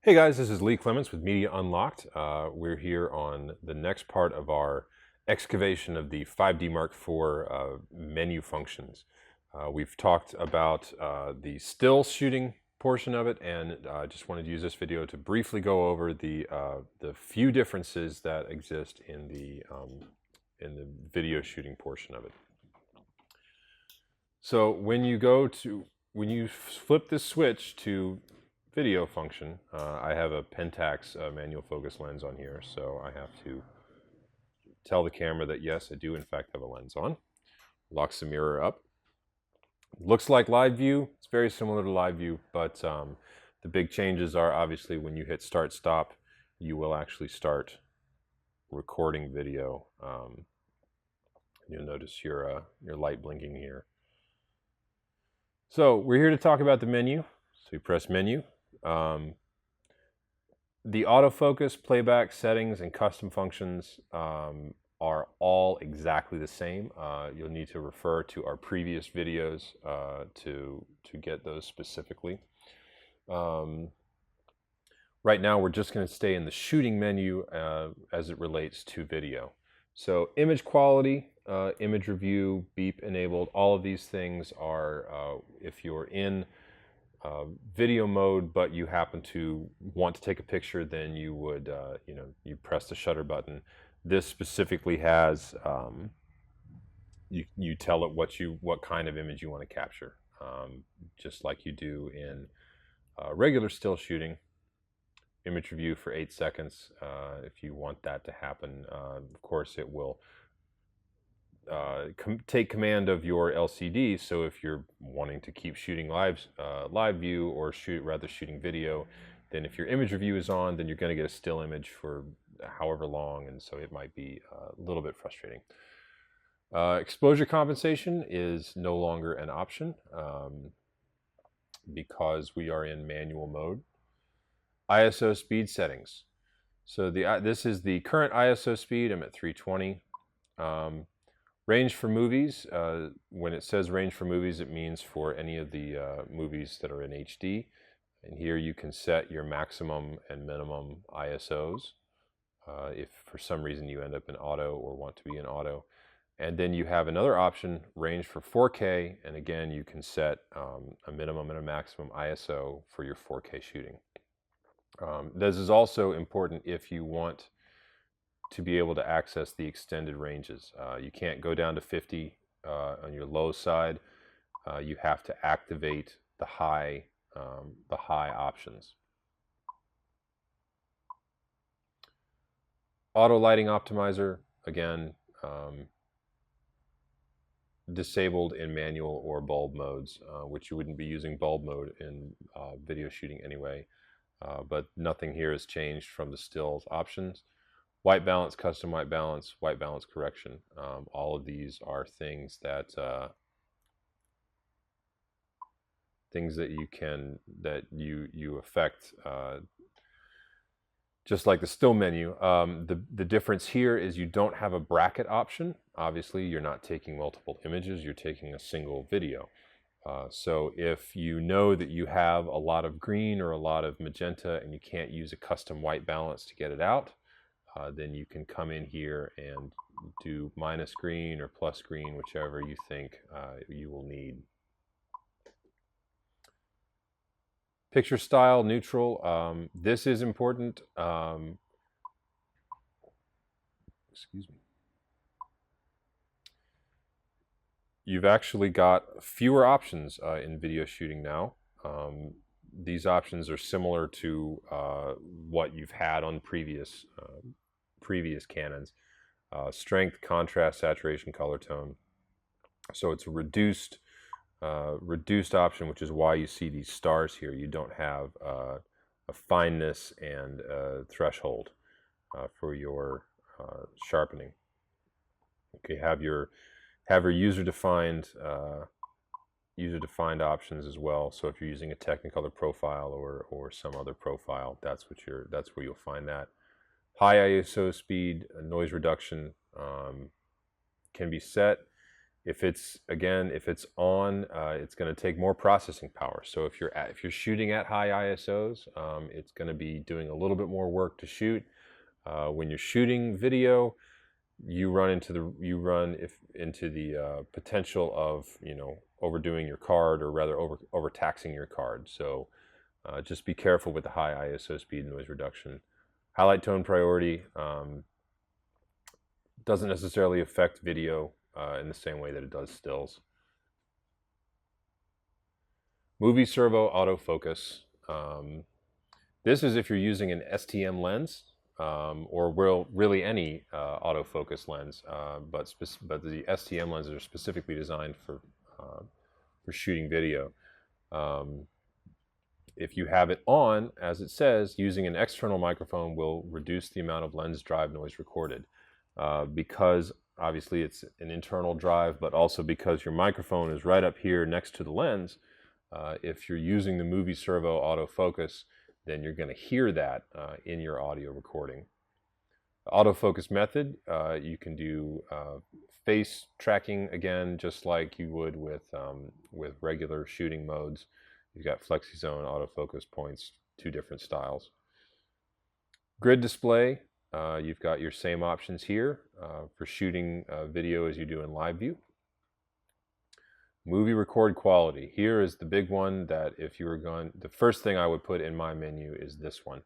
Hey guys, this is Lee Clements with Media Unlocked. We're here on the next part of our excavation of the 5D Mark IV menu functions. We've talked about the still shooting portion of it, and I just wanted to use this video to briefly go over the few differences that exist in the video shooting portion of it. So when you flip this switch to video function, I have a Pentax manual focus lens on here, so I have to tell the camera that yes, I do in fact have a lens on. Locks the mirror up. Looks like live view. It's very similar to live view, but the big changes are obviously when you hit start stop, you will actually start recording video. You'll notice your light blinking here. So we're here to talk about the menu. So you press menu. The autofocus, playback settings, and custom functions are all exactly the same. You'll need to refer to our previous videos to get those specifically. Right now we're just going to stay in the shooting menu as it relates to video. So image quality, image review, beep enabled, all of these things are if you're in video mode, but you happen to want to take a picture, then you would, you press the shutter button. This specifically has, you tell it what kind of image you want to capture, just like you do in regular still shooting. Image review for 8 seconds. If you want that to happen, of course it will take command of your LCD. So if you're wanting to keep shooting live view or shooting video, then if your image review is on, then you're going to get a still image for however long, and so it might be a little bit frustrating. Exposure compensation is no longer an option because we are in manual mode. ISO speed settings. So this is the current ISO speed. I'm at 320. Range for movies, when it says range for movies, it means for any of the movies that are in HD. And here you can set your maximum and minimum ISOs if for some reason you end up in auto or want to be in auto. And then you have another option, range for 4K, and again you can set a minimum and a maximum ISO for your 4K shooting. This is also important if you want to be able to access the extended ranges. You can't go down to 50 on your low side. You have to activate the high options. Auto lighting optimizer, again, disabled in manual or bulb modes, which you wouldn't be using bulb mode in video shooting anyway. But nothing here has changed from the stills options. White balance, custom white balance correction. All of these are things that you affect just like the still menu. The difference here is you don't have a bracket option. Obviously, you're not taking multiple images, you're taking a single video. So if you know that you have a lot of green or a lot of magenta and you can't use a custom white balance to get it out, then you can come in here and do minus green or plus green, whichever you think you will need. Picture style, neutral. This is important. Excuse me. You've actually got fewer options in video shooting now. These options are similar to what you've had on previous Canons. Strength, contrast, saturation, color tone. So it's a reduced option, which is why you see these stars here. You don't have a fineness and threshold for your sharpening. Okay, have your user-defined options as well. So if you're using a Technicolor profile or some other profile, that's where you'll find that. High ISO speed, noise reduction can be set. If it's on, it's going to take more processing power. So if you're shooting at high ISOs, it's going to be doing a little bit more work to shoot. When you're shooting video, you run into the potential of overdoing your card, or rather overtaxing your card. So just be careful with the high ISO speed noise reduction. Highlight tone priority doesn't necessarily affect video in the same way that it does stills. Movie Servo autofocus. This is if you're using an STM lens, or really any autofocus lens, but the STM lenses are specifically designed for shooting video. If you have it on, as it says, using an external microphone will reduce the amount of lens drive noise recorded, because obviously it's an internal drive, but also because your microphone is right up here next to the lens. If you're using the Movie Servo autofocus, then you're going to hear that in your audio recording. Autofocus method, you can do face tracking again, just like you would with regular shooting modes. You've got FlexiZone, autofocus points, 2 different styles. Grid display, you've got your same options here for shooting video as you do in live view. Movie record quality. Here is the big one that if you were going, the first thing I would put in my menu is this one.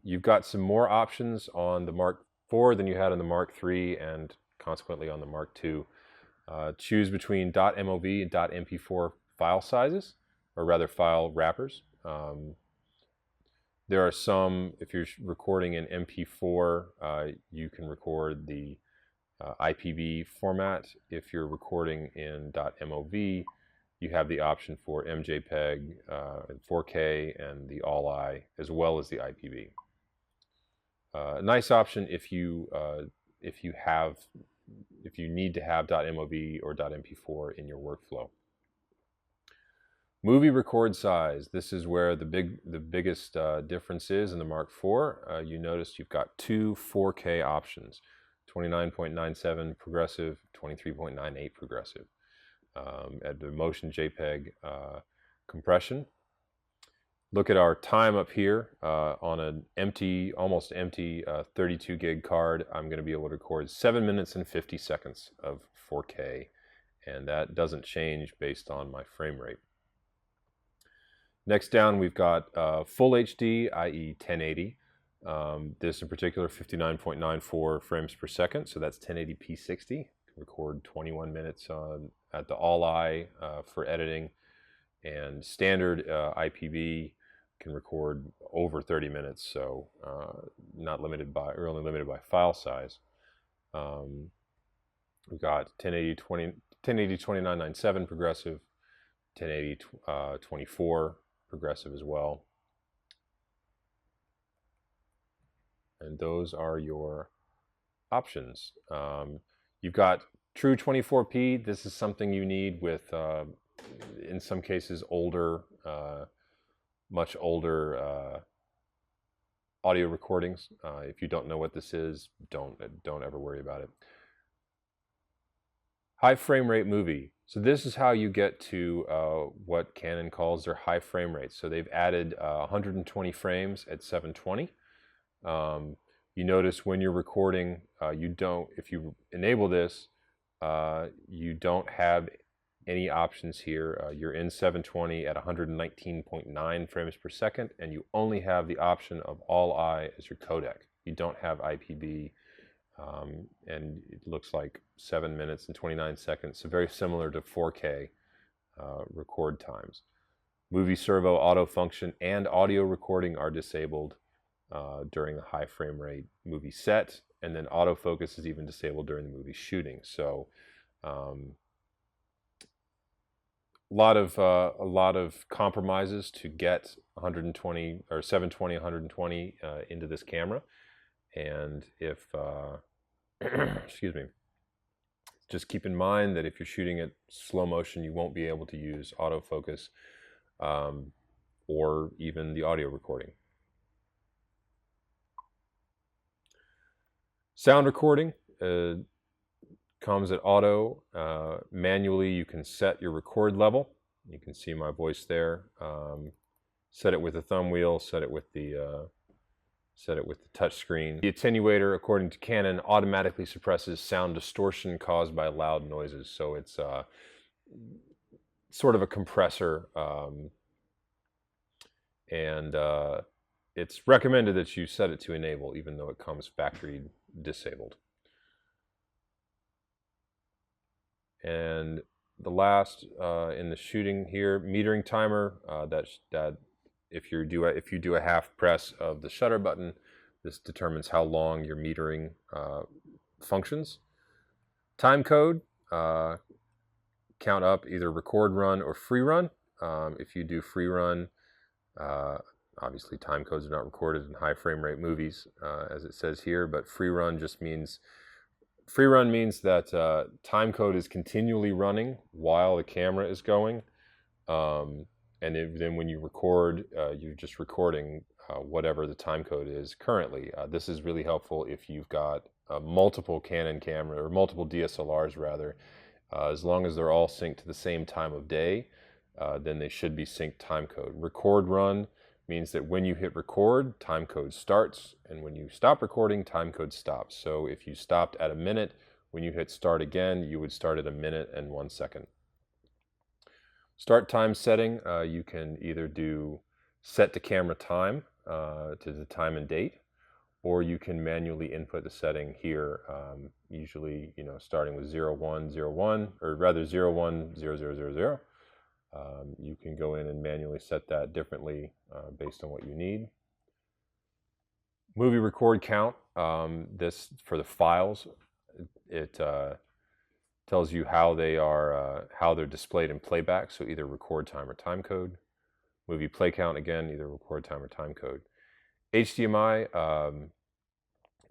You've got some more options on the Mark IV than you had on the Mark III, and consequently on the Mark II. Choose between .mov and .mp4 file sizes, or rather file wrappers. There are some, if you're recording in MP4, you can record the IPV format. If you're recording in .mov, you have the option for MJPEG, 4K, and the All-I, as well as the IPV. Nice option if you need to have .mov or .mp4 in your workflow. Movie record size. This is where the biggest difference is in the Mark IV. You notice you've got 2 4K options: 29.97 progressive, 23.98 progressive. At the motion JPEG compression. Look at our time up here on an almost empty 32 gig card. I'm going to be able to record 7 minutes and 50 seconds of 4K, and that doesn't change based on my frame rate. Next down, we've got full HD, i.e. 1080. This in particular, 59.94 frames per second, so that's 1080p 60. Record 21 minutes at the All-I for editing, and standard IPV can record over 30 minutes, so not limited by, or only limited by file size. We've got 1080 2997 progressive, 1080 24 progressive as well. And those are your options. You've got true 24p. This is something you need with, in some cases, older, much older audio recordings. If you don't know what this is, don't ever worry about it. High frame rate movie. So this is how you get to what Canon calls their high frame rate. So they've added 120 frames at 720. You notice when you're recording, if you enable this, you don't have any options here. You're in 720 at 119.9 frames per second, and you only have the option of All-I as your codec. You don't have IPV, and it looks like 7 minutes and 29 seconds, so very similar to 4K record times. Movie Servo auto function and audio recording are disabled during the high frame rate movie set, and then autofocus is even disabled during the movie shooting. So a lot of compromises to get 120 or 720 120 into this camera. And if excuse me, just keep in mind that if you're shooting at slow motion, you won't be able to use autofocus or even the audio recording. Sound recording, comes at auto. Manually, you can set your record level. You can see my voice there. Set it with the thumb wheel. Set it with the touch screen. The attenuator, according to Canon, automatically suppresses sound distortion caused by loud noises. So it's sort of a compressor, and it's recommended that you set it to enable, even though it comes factory disabled. And the last in the shooting here, metering timer. That if you do a half press of the shutter button, this determines how long your metering functions. Timecode, count up either record run or free run. If you do free run, obviously timecodes are not recorded in high frame rate movies, as it says here, but free run just means that timecode is continually running while the camera is going, and then when you record, you're just recording whatever the timecode is currently. This is really helpful if you've got multiple Canon camera, or multiple DSLRs rather. As long as they're all synced to the same time of day, then they should be synced timecode. Record run means that when you hit record, timecode starts, and when you stop recording, timecode stops. So if you stopped at a minute, when you hit start again, you would start at 1 minute and 1 second. Start time setting, you can either do set to camera time, to the time and date, or you can manually input the setting here, usually, starting with 0101, or rather 010000. You can go in and manually set that differently based on what you need. Movie record count, this for the files, it tells you how they're displayed in playback, so either record time or timecode. Movie play count, again, either record time or timecode. HDMI,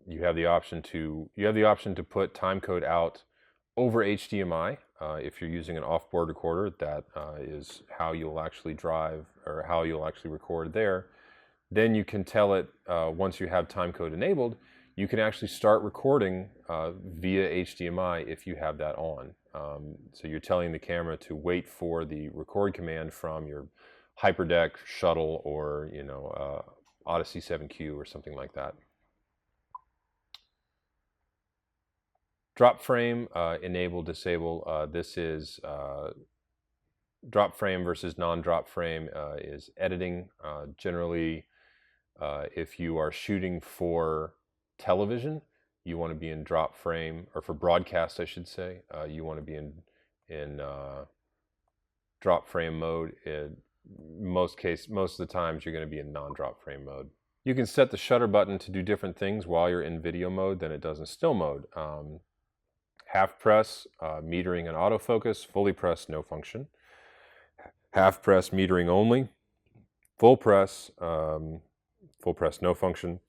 you have the option to put timecode out over HDMI. If you're using an off-board recorder, that is how you'll actually drive, or how you'll actually record there. Then you can tell it, once you have timecode enabled, you can actually start recording via HDMI if you have that on. So you're telling the camera to wait for the record command from your Hyperdeck, Shuttle, or Odyssey 7Q or something like that. Drop frame, enable, disable. This is drop frame versus non-drop frame is editing. Generally, if you are shooting for television, you want to be in drop frame, or for broadcast, I should say. You want to be in drop frame mode. Most of the times, you're going to be in non-drop frame mode. You can set the shutter button to do different things while you're in video mode than it does in still mode. Half press, metering and autofocus. Fully press, no function. Half press, metering only. Full press, no function.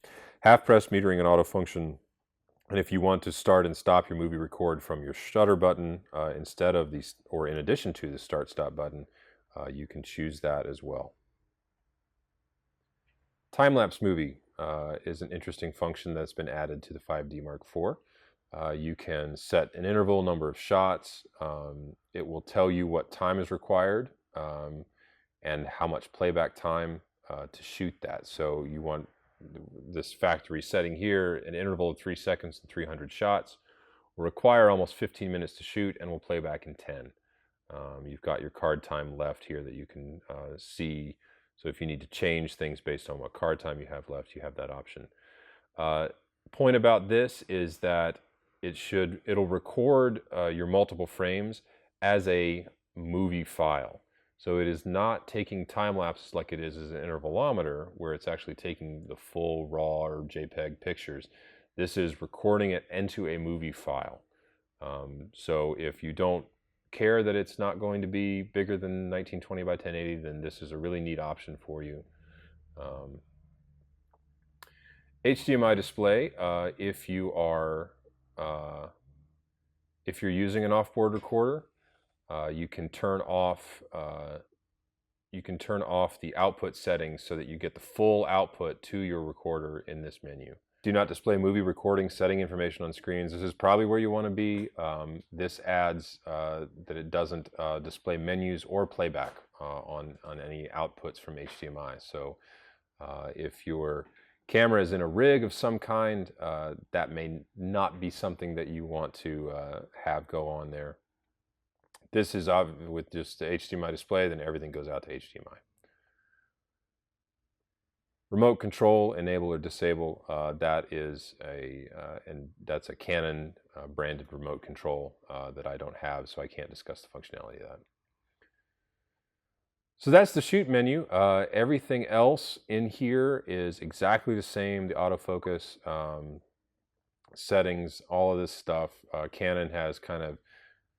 Half press, metering and auto function. And if you want to start and stop your movie record from your shutter button instead of or in addition to the start stop button, you can choose that as well. Timelapse Movie is an interesting function that's been added to the 5D Mark IV. You can set an interval number of shots. It will tell you what time is required and how much playback time to shoot that. So you want this factory setting here, an interval of 3 seconds and 300 shots, will require almost 15 minutes to shoot and will play back in 10. You've got your card time left here that you can see. So if you need to change things based on what card time you have left, you have that option. Point about this is that it'll record your multiple frames as a movie file. So it is not taking time lapses like it is as an intervalometer, where it's actually taking the full RAW or JPEG pictures. This is recording it into a movie file. So if you don't care that it's not going to be bigger than 1920 by 1080, then this is a really neat option for you. HDMI display, if you're using an off-board recorder, you can turn off the output settings so that you get the full output to your recorder in this menu. Do not display movie recording setting information on screens. This is probably where you want to be. This adds that it doesn't display menus or playback on any outputs from HDMI. So if your camera is in a rig of some kind, that may not be something that you want to have go on there. This is with just the HDMI display, then everything goes out to HDMI. Remote control, enable or disable, that is and that's a Canon branded remote control that I don't have, so I can't discuss the functionality of that. So that's the shoot menu. Everything else in here is exactly the same. The autofocus settings, all of this stuff. Canon has kind of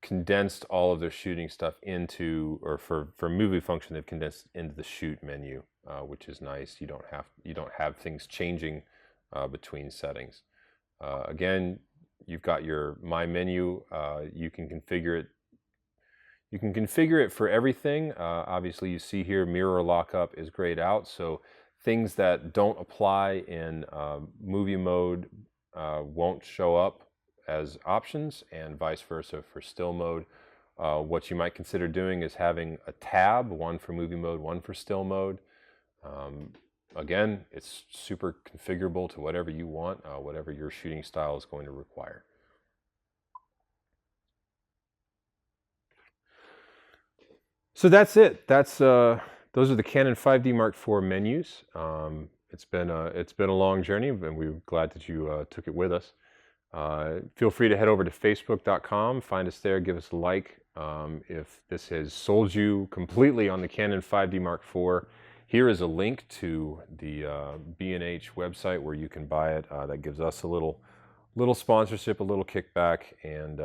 condensed all of their shooting stuff into, or for movie function, they've condensed into the shoot menu, which is nice. You don't have things changing between settings. Again, you've got your My Menu. You can configure it. You can configure it for everything. Obviously, you see here mirror lockup is grayed out, so things that don't apply in movie mode won't show up as options, and vice versa for still mode. What you might consider doing is having a tab, one for movie mode, one for still mode. Again, it's super configurable to whatever you want, whatever your shooting style is going to require. So that's it. Those are the Canon 5D Mark IV menus. It's been a long journey, and we're glad that you took it with us. Feel free to head over to facebook.com, find us there, give us a like. If this has sold you completely on the Canon 5D Mark IV, here is a link to the B&H website where you can buy it. That gives us a little sponsorship, a little kickback, and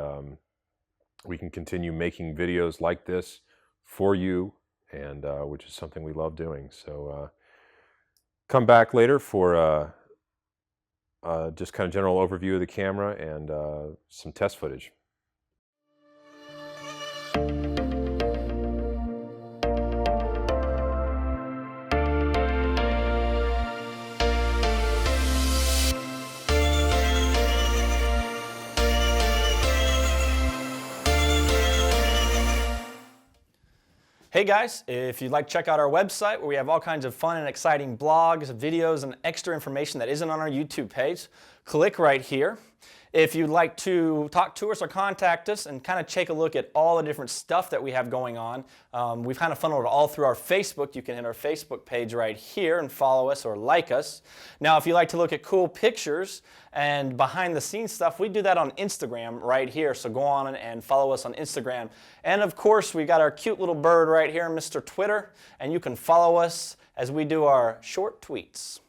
we can continue making videos like this for you, and which is something we love doing. So come back later for just kind of general overview of the camera and some test footage. Hey guys, if you'd like to check out our website where we have all kinds of fun and exciting blogs, videos, and extra information that isn't on our YouTube page, click right here. If you'd like to talk to us or contact us and kind of take a look at all the different stuff that we have going on, we've kind of funneled it all through our Facebook. You can hit our Facebook page right here and follow us or like us. Now, if you like to look at cool pictures and behind the scenes stuff, we do that on Instagram right here. So go on and follow us on Instagram. And of course, we got our cute little bird right here, Mr. Twitter, and you can follow us as we do our short tweets.